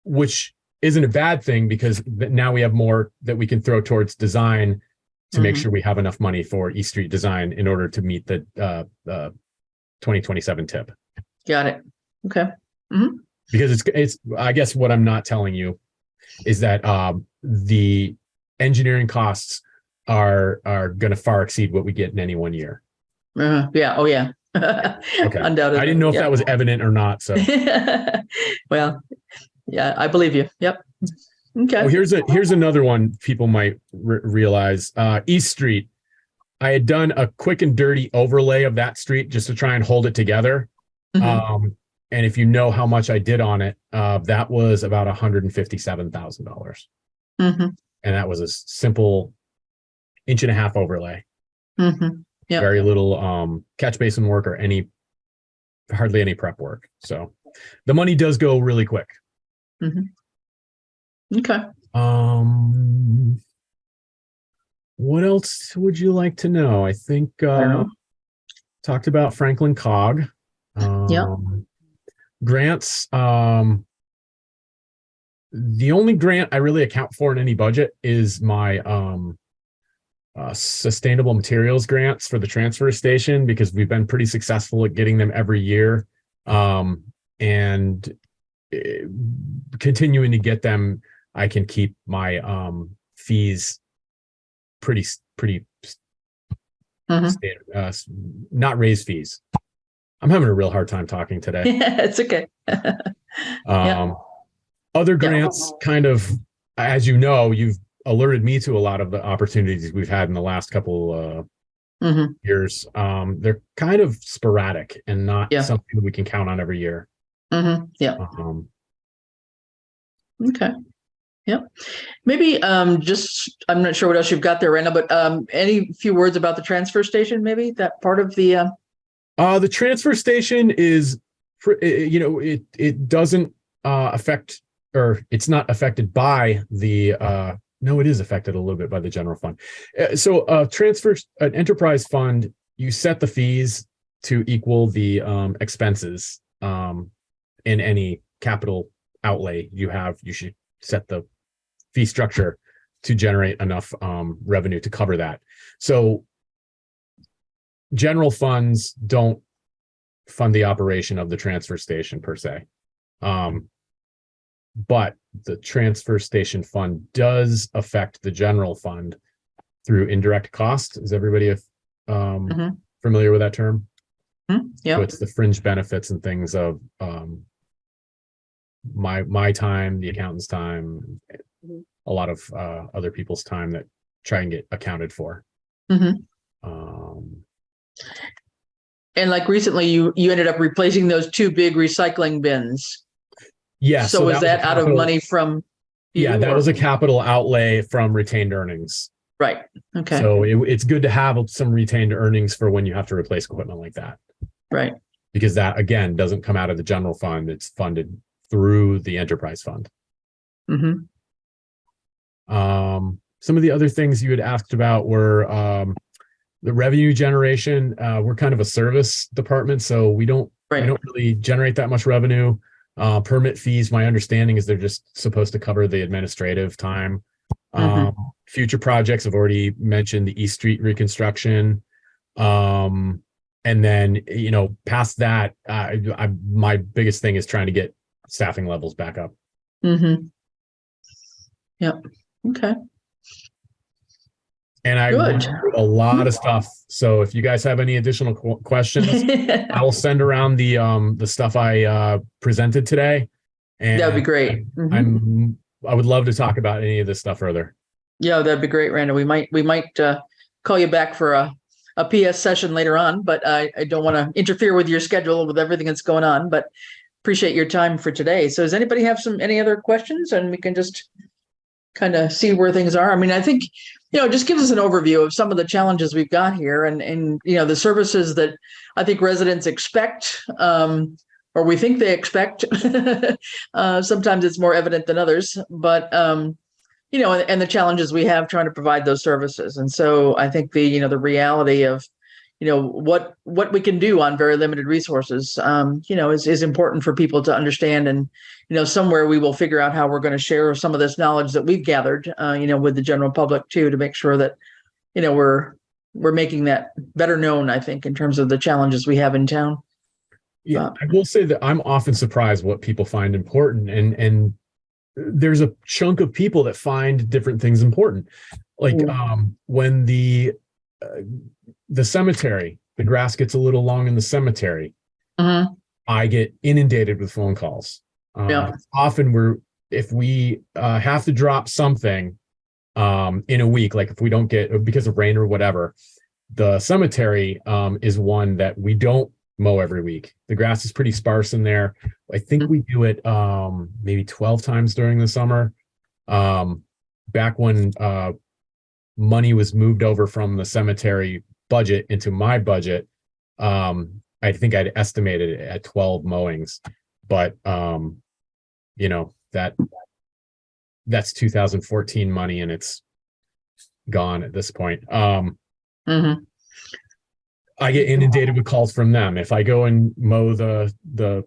which isn't a bad thing because now we have more that we can throw towards design to make sure we have enough money for East Street design in order to meet the 2027 tip. Got it. Okay. Mm-hmm. Because it's I guess what I'm not telling you is that the engineering costs are going to far exceed what we get in any 1 year. Yeah. Oh, yeah. Okay. Undoubtedly. I didn't know if that was evident or not. So, well, yeah, I believe you. Yep. Okay. Oh, here's another one people might realize. East Street. I had done a quick and dirty overlay of that street just to try and hold it together. Mm-hmm. And if you know how much I did on it, that was about $157,000. Mm-hmm. And that was a simple 1.5 inch overlay. Mm-hmm. Yep. Very little catch basin work or hardly any prep work. So the money does go really quick. Mm-hmm. Okay. What else would you like to know? I think talked about Franklin Cog. Grants. The only grant I really account for in any budget is my sustainable materials grants for the transfer station, because we've been pretty successful at getting them every year, and continuing to get them. I can keep my fees pretty standard, not raise fees. I'm having a real hard time talking today. Yeah, it's okay. Other grants, kind of, as you know, you've alerted me to a lot of the opportunities we've had in the last couple years. They're kind of sporadic and not something we can count on every year. Yeah. Okay. Yep. Maybe just, I'm not sure what else you've got there, Randall, but any few words about the transfer station, maybe that part of the transfer station is, it doesn't affect, or it's not affected by the, no, it is affected a little bit by the general fund. So an enterprise fund, you set the fees to equal the expenses in any capital outlay you have. You should set the fee structure to generate enough revenue to cover that. So general funds don't fund the operation of the transfer station per se. but the transfer station fund does affect the general fund through indirect cost. Is everybody familiar with that term? Yeah. So it's the fringe benefits and things of my time, the accountant's time, a lot of other people's time that try and get accounted for. And like recently, you ended up replacing those 2 big recycling bins. Yeah. So was that out of money from you? Yeah, that was a capital outlay from retained earnings. Right. Okay. So it's good to have some retained earnings for when you have to replace equipment like that. Right. Because that, again, doesn't come out of the general fund. It's funded through the enterprise fund. Some of the other things you had asked about were the revenue generation. We're kind of a service department, so we don't really generate that much revenue. Permit fees, my understanding is they're just supposed to cover the administrative time. Future projects, I've already mentioned the East Street reconstruction. And then, past that, my biggest thing is trying to get staffing levels back up. Yep. Okay. And I went through a lot of stuff. So if you guys have any additional questions, I will send around the stuff I presented today. And that would be great. I would love to talk about any of this stuff further. Yeah, that'd be great, Randall. We might call you back for a PS session later on, but I don't want to interfere with your schedule with everything that's going on, but appreciate your time for today. So does anybody have any other questions, and we can just kind of see where things are? I mean, I think, it just gives us an overview of some of the challenges we've got here and the services that I think residents expect, or we think they expect. Sometimes it's more evident than others, but, and the challenges we have trying to provide those services. And so I think the reality of, what we can do on very limited resources, is important for people to understand. And, somewhere we will figure out how we're going to share some of this knowledge that we've gathered, with the general public too, to make sure that, we're making that better known, I think, in terms of the challenges we have in town. Yeah, I will say that I'm often surprised what people find important, and there's a chunk of people that find different things important. Like when the cemetery, the grass gets a little long in the cemetery, I get inundated with phone calls. Often if we have to drop something in a week, like if we don't get, because of rain or whatever, the cemetery is one that we don't mow every week. The grass is pretty sparse in there. I think we do it maybe 12 times during the summer. Back when money was moved over from the cemetery budget into my budget, I think I'd estimated it at 12 mowings, but that's 2014 money, and it's gone at this point. I get inundated with calls from them. If I go and mow the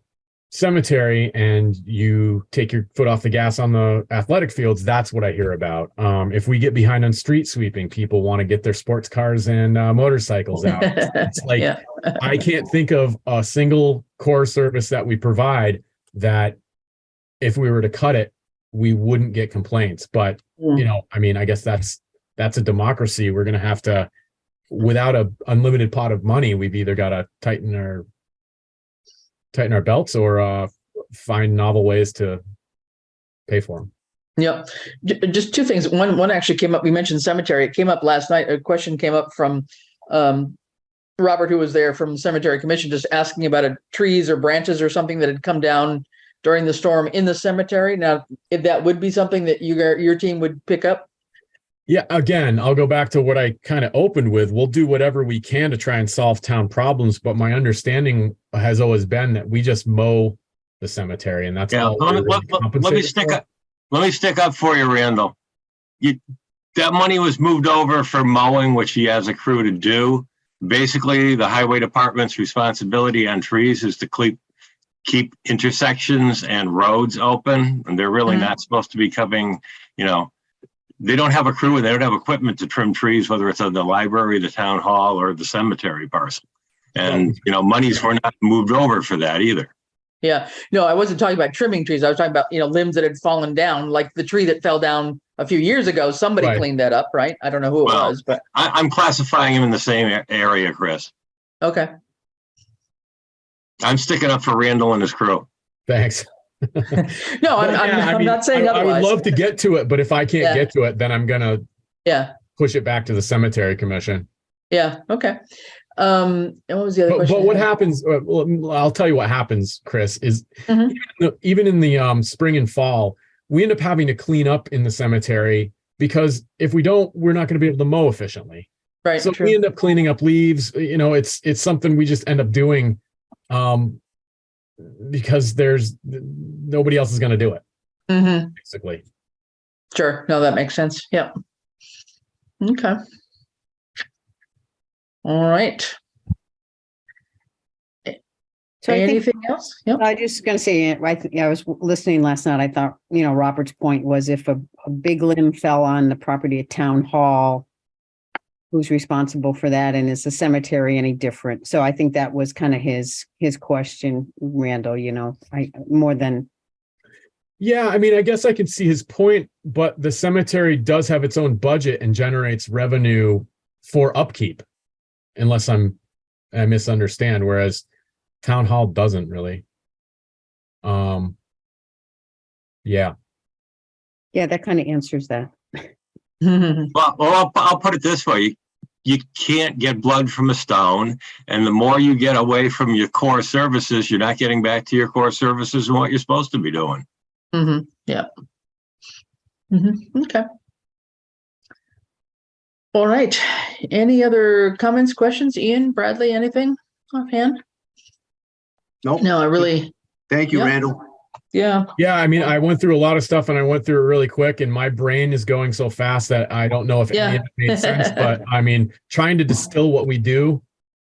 cemetery and you take your foot off the gas on the athletic fields, that's what I hear about. If we get behind on street sweeping, people want to get their sports cars and motorcycles out. It's like, I can't think of a single core service that we provide that if we were to cut it, we wouldn't get complaints. But, I guess that's a democracy. We're going to have to, without an unlimited pot of money, we've either got to tighten our belts or find novel ways to pay for them. Yeah, just 2 things. One actually came up. We mentioned cemetery. It came up last night. A question came up from Robert, who was there from the Cemetery Commission, just asking about trees or branches or something that had come down during the storm in the cemetery. Now, if that would be something that your team would pick up. Yeah, again, I'll go back to what I kind of opened with. We'll do whatever we can to try and solve town problems, but my understanding has always been that we just mow the cemetery, and that's all. Let me stick up for you, Randall. That money was moved over for mowing, which he has a crew to do. Basically, the highway department's responsibility on trees is to keep intersections and roads open, and they're really not supposed to be coming, they don't have a crew and they don't have equipment to trim trees, whether it's at the library, the town hall, or the cemetery parcel. And, monies were not moved over for that either. Yeah. No, I wasn't talking about trimming trees. I was talking about, limbs that had fallen down, like the tree that fell down a few years ago. Somebody Right. cleaned that up, right? I don't know who it Well, was, but I'm classifying him in the same area, Chris. okay. I'm sticking up for Randall and his crew. Thanks. No, I'm not saying I would otherwise. love to get to it, but if I can't get to it, then I'm gonna push it back to the cemetery commission. Yeah. Okay. And what was the other question? But what happens? Well, I'll tell you what happens, Chris. Is even in the spring and fall, we end up having to clean up in the cemetery because if we don't, we're not going to be able to mow efficiently. Right. So true. we end up cleaning up leaves. It's something we just end up doing. Because there's nobody else is going to do it. Basically. Sure. No, that makes sense. Yep. Okay. All right. So anything else? Yep. I just going to say, I was listening last night. I thought, Robert's point was if a big limb fell on the property at Town Hall, who's responsible for that? And is the cemetery any different? So I think that was kind of his question, Randall, more than. Yeah, I mean, I guess I can see his point, but the cemetery does have its own budget and generates revenue for upkeep, unless I misunderstand, whereas Town Hall doesn't really. Yeah. Yeah, that kind of answers that. Well, I'll put it this way. You can't get blood from a stone. And the more you get away from your core services, you're not getting back to your core services and what you're supposed to be doing. Yeah. Okay. All right. Any other comments, questions? Ian, Bradley, anything offhand? Nope. No, I really. Thank you, Randall. Yeah. Yeah, I mean, I went through a lot of stuff and I went through it really quick and my brain is going so fast that I don't know if any of it made sense, but I mean, trying to distill what we do.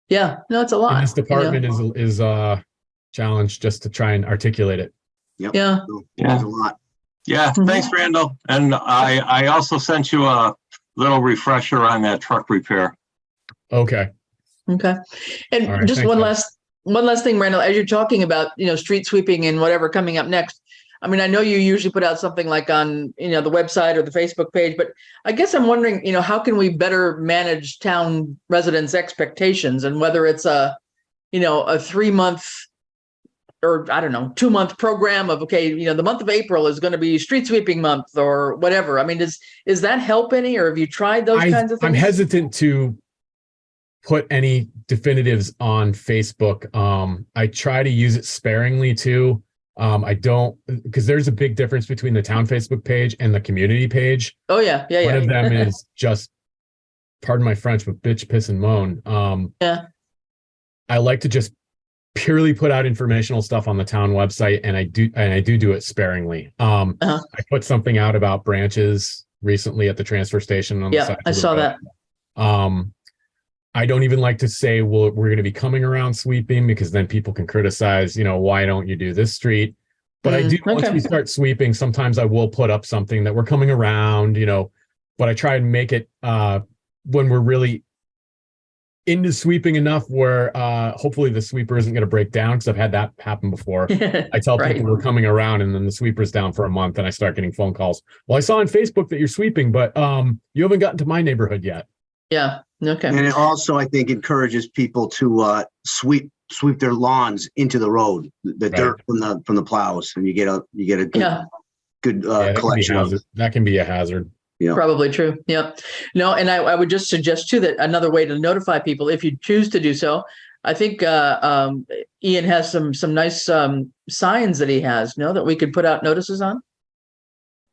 Yeah, no, it's a lot. In this department is a challenge just to try and articulate it. Yep. Yeah. There's a lot. Yeah. Thanks, Randall. And I also sent you a little refresher on that truck repair. Okay. Okay. And right, just thanks, one last thing, Randall, as you're talking about, street sweeping and whatever coming up next. I mean, I know you usually put out something like on, the website or the Facebook page, but I guess I'm wondering, how can we better manage town residents' expectations and whether it's a 3-month or I don't know, 2-month program of, okay, the month of April is going to be street sweeping month or whatever. I mean, is that help any, or have you tried those kinds of things? I'm hesitant to put any definitives on Facebook. I try to use it sparingly too. I don't, because there's a big difference between the town Facebook page and the community page. Oh yeah. One of them is just, pardon my French, but bitch, piss and moan. I like to just purely put out informational stuff on the town website, and I do it sparingly. I put something out about branches recently at the transfer station on the side. I saw that. I don't even like to say, well, we're going to be coming around sweeping, because then people can criticize, why don't you do this street? But I do, once we start sweeping, sometimes I will put up something that we're coming around, but I try and make it when we're really into sweeping enough where hopefully the sweeper isn't going to break down, because I've had that happen before. I tell people we're coming around and then the sweeper's down for a month and I start getting phone calls. Well, I saw on Facebook that you're sweeping, but you haven't gotten to my neighborhood yet. Yeah. Okay. And it also, I think, encourages people to sweep their lawns into the road, the dirt from the plows, and you get a good collection. That can be a hazard. Yeah. Probably true. Yeah. No, and I would just suggest too that another way to notify people, if you choose to do so, I think Ian has some nice signs that he has, that we could put out notices on.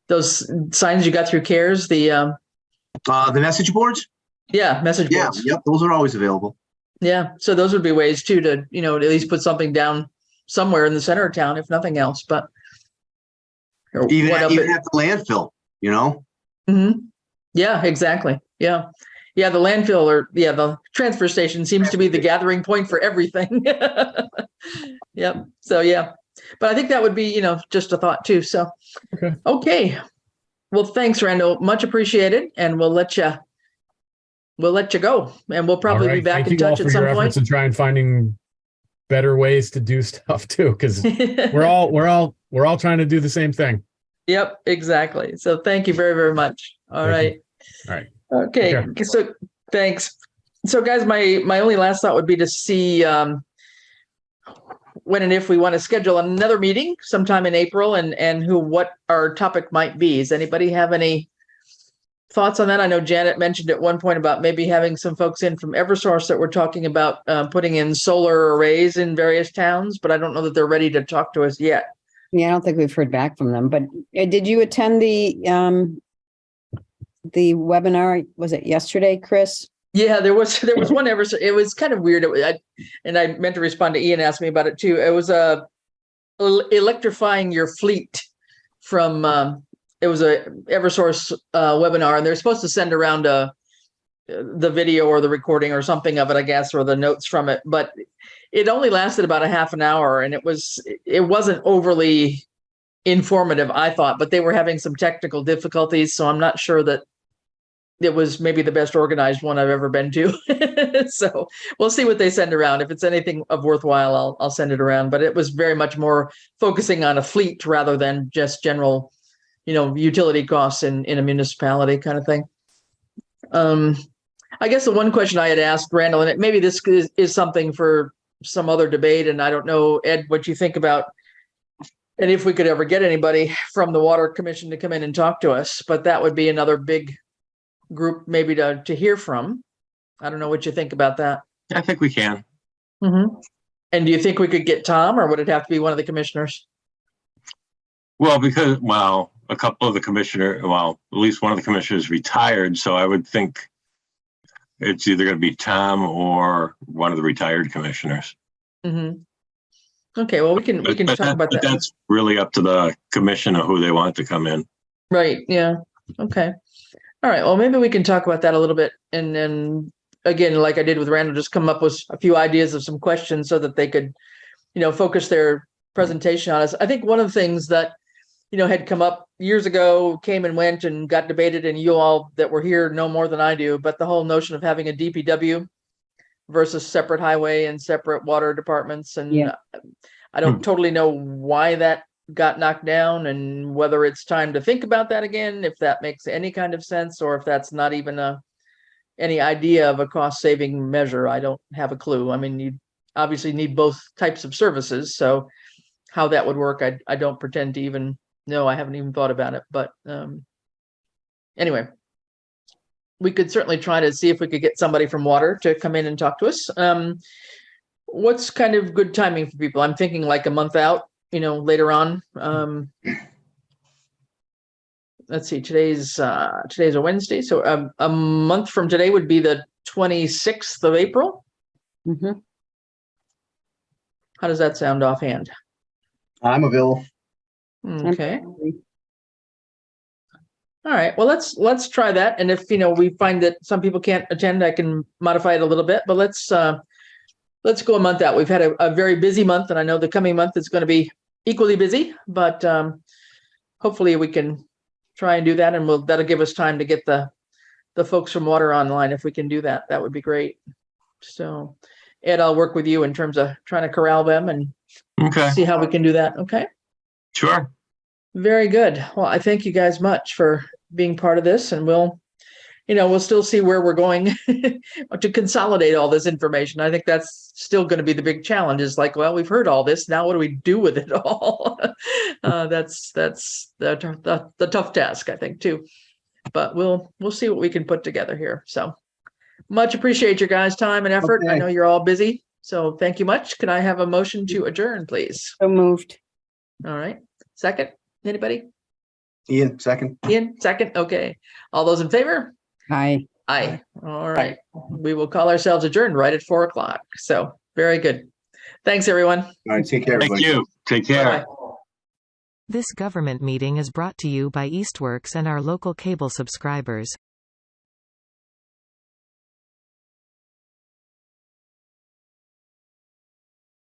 Those signs you got through CARES, the message boards. Yeah, message boards. Yep, those are always available. Yeah, so those would be ways too to at least put something down somewhere in the center of town, if nothing else. But even at the landfill, Mm-hmm. Yeah, exactly. Yeah. Yeah. The landfill the transfer station seems to be the gathering point for everything. Yep. So, yeah, but I think that would be, just a thought too. So, okay. Well, thanks, Randall. Much appreciated. And we'll let you go, and we'll probably be back in touch at some point. And try and finding better ways to do stuff too, because we're all trying to do the same thing. Yep, exactly. So thank you very, very much. All right. All right. Okay. So thanks. So guys, my only last thought would be to see when and if we want to schedule another meeting sometime in April, and what our topic might be. Does anybody have any thoughts on that? I know Janet mentioned at one point about maybe having some folks in from Eversource that were talking about putting in solar arrays in various towns, but I don't know that they're ready to talk to us yet. Yeah, I don't think we've heard back from them, but did you attend the webinar? Was it yesterday, Chris? Yeah, there was one it was kind of weird. And I meant to respond to Ian, asked me about it too. It was electrifying your fleet from it was a Eversource webinar, and they're supposed to send around the video or the recording or something of it, I guess, or the notes from it. But it only lasted about a half an hour, and it wasn't overly informative, I thought, but they were having some technical difficulties, so I'm not sure that it was maybe the best organized one I've ever been to. So we'll see what they send around. If it's anything of worthwhile, I'll send it around. But it was very much more focusing on a fleet rather than just general, utility costs in a municipality kind of thing. I guess the one question I had asked Randall, and maybe this is something for some other debate, and I don't know, Ed, what you think about, and if we could ever get anybody from the Water Commission to come in and talk to us, but that would be another big group maybe to hear from. I don't know what you think about that. I think we can. Mm-hmm. And do you think we could get Tom, or would it have to be one of the commissioners? Well, because, a couple of the at least one of the commissioners retired. So I would think it's either going to be Tom or one of the retired commissioners. Mm-hmm. Okay, well, we can talk about that. That's really up to the commission of who they want to come in. Right. Yeah. Okay. All right. Well, maybe we can talk about that a little bit. And then again, like I did with Randall, just come up with a few ideas of some questions so that they could, focus their presentation on us. I think one of the things that, had come up years ago, came and went and got debated, and you all that were here know more than I do, but the whole notion of having a DPW versus separate highway and separate water departments. And I don't totally know why that got knocked down, and whether it's time to think about that again, if that makes any kind of sense, or if that's not even any idea of a cost saving measure. I don't have a clue. I mean, you obviously need both types of services, so how that would work, I don't pretend to even know. I haven't even thought about it, but anyway, we could certainly try to see if we could get somebody from water to come in and talk to us. What's kind of good timing for people? I'm thinking like a month out, later on. Let's see, today's a Wednesday. So a month from today would be the 26th of April. Mm-hmm. How does that sound offhand? I'm available. Okay. All right. Well, let's try that. And if, we find that some people can't attend, I can modify it a little bit, but let's go a month out. We've had a very busy month, and I know the coming month is going to be equally busy, but hopefully we can try and do that. And that'll give us time to get the folks from water online. If we can do that, that would be great. So Ed, I'll work with you in terms of trying to corral them and see how we can do that. Okay. Sure. Very good. Well, I thank you guys much for being part of this, and we'll still see where we're going to consolidate all this information. I think that's still going to be the big challenge, is like, well, we've heard all this. Now what do we do with it all? That's the tough task, I think, too. But we'll see what we can put together here. So much appreciate your guys' time and effort. Okay. I know you're all busy, so thank you much. Can I have a motion to adjourn, please? So moved. All right. Second, anybody? Ian, second. Ian, second. Okay. All those in favor? Aye. Aye. All right. We will call ourselves adjourned right at 4:00. So very good. Thanks, everyone. All right. Take care, everybody. Thank you. Take care. Bye-bye. This government meeting is brought to you by Eastworks and our local cable subscribers.